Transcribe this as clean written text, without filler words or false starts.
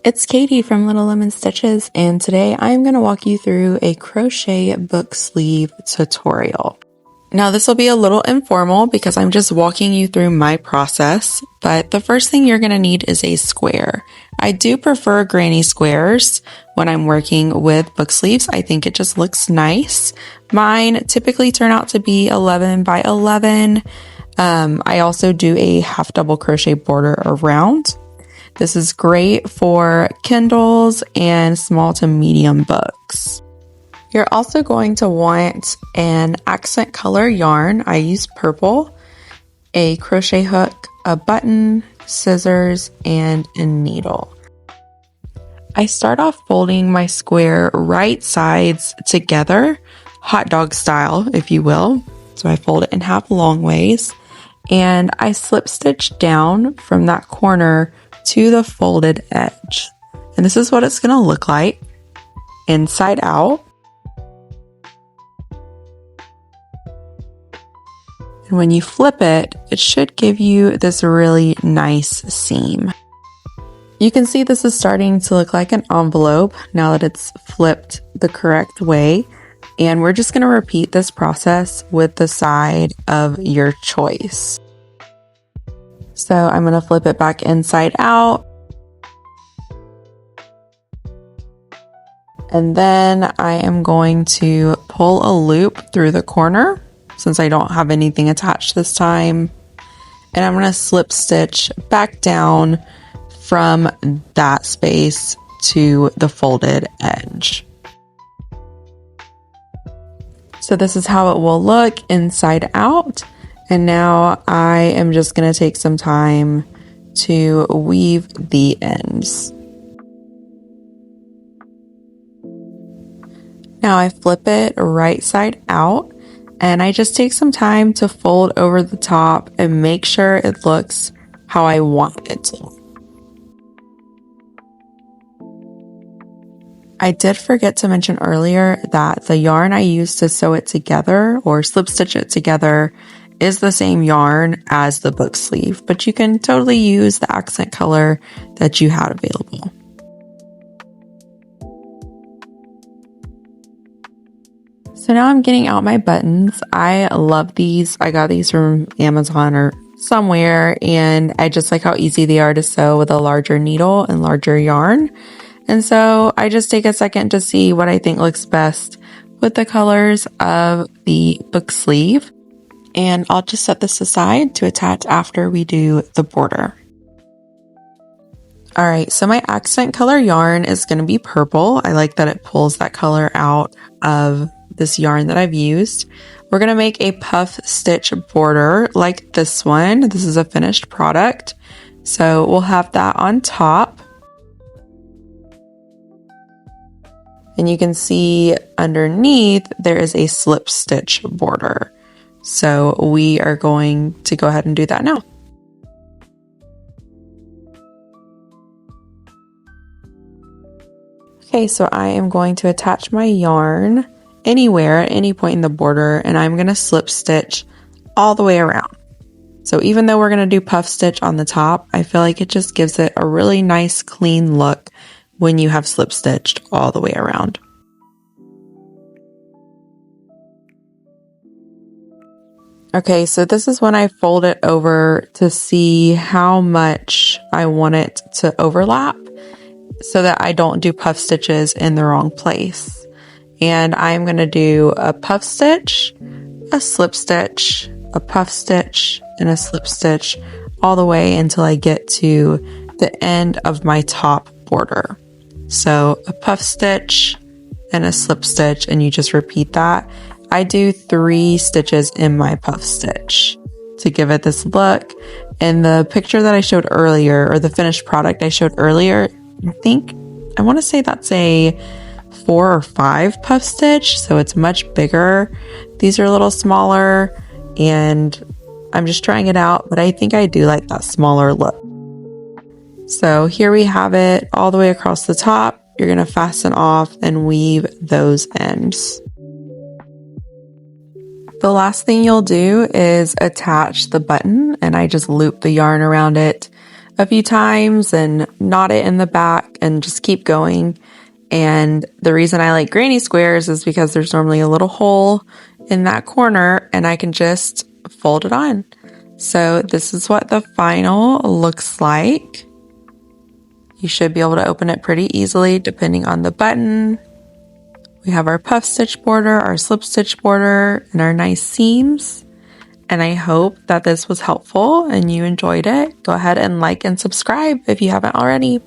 It's Katie from Little Lemon Stitches, and today I'm going to walk you through a crochet book sleeve tutorial. Now this will be a little informal because I'm just walking you through my process, but the first thing you're going to need is a square. I do prefer granny squares when I'm working with book sleeves. I think it just looks nice. Mine typically turn out to be 11 by 11. I also do a half double crochet border around. This is great for Kindles and small to medium books. You're also going to want an accent color yarn. I use purple, a crochet hook, a button, scissors, and a needle. I start off folding my square right sides together, hot dog style, if you will. So I fold it in half long ways, and I slip stitch down from that corner to the folded edge. And this is what it's going to look like inside out. And when you flip it, it should give you this really nice seam. You can see this is starting to look like an envelope now that it's flipped the correct way. And we're just going to repeat this process with the side of your choice. So I'm going to flip it back inside out. And then I am going to pull a loop through the corner since I don't have anything attached this time. And I'm going to slip stitch back down from that space to the folded edge. So this is how it will look inside out. And now I am just going to take some time to weave the ends. Now I flip it right side out, and I just take some time to fold over the top and make sure it looks how I want it to. I did forget to mention earlier that the yarn I used to sew it together or slip stitch it together is the same yarn as the book sleeve, but you can totally use the accent color that you had available. So now I'm getting out my buttons. I love these. I got these from Amazon or somewhere, and I just like how easy they are to sew with a larger needle and larger yarn. And so I just take a second to see what I think looks best with the colors of the book sleeve. And I'll just set this aside to attach after we do the border. All right, so my accent color yarn is going to be purple. I like that it pulls that color out of this yarn that I've used. We're going to make a puff stitch border like this one. This is a finished product. So we'll have that on top. And you can see underneath there is a slip stitch border. So we are going to go ahead and do that now. Okay, so I am going to attach my yarn anywhere at any point in the border, and I'm going to slip stitch all the way around. So even though we're going to do puff stitch on the top, I feel like it just gives it a really nice clean look when you have slip stitched all the way around. Okay, so this is when I fold it over to see how much I want it to overlap so that I don't do puff stitches in the wrong place. And I'm going to do a puff stitch, a slip stitch, a puff stitch, and a slip stitch all the way until I get to the end of my top border. So a puff stitch and a slip stitch, and you just repeat that. I do 3 stitches in my puff stitch to give it this look. And the picture that I showed earlier, or the finished product I showed earlier, I want to say that's a 4 or 5 puff stitch. So it's much bigger. These are a little smaller, and I'm just trying it out, but I think I do like that smaller look. So here we have it all the way across the top. You're going to fasten off and weave those ends. The last thing you'll do is attach the button, and I just loop the yarn around it a few times and knot it in the back and just keep going. And the reason I like granny squares is because there's normally a little hole in that corner and I can just fold it on. So this is what the final looks like. You should be able to open it pretty easily depending on the button. We have our puff stitch border, our slip stitch border, and our nice seams. And I hope that this was helpful and you enjoyed it. Go ahead and like and subscribe if you haven't already.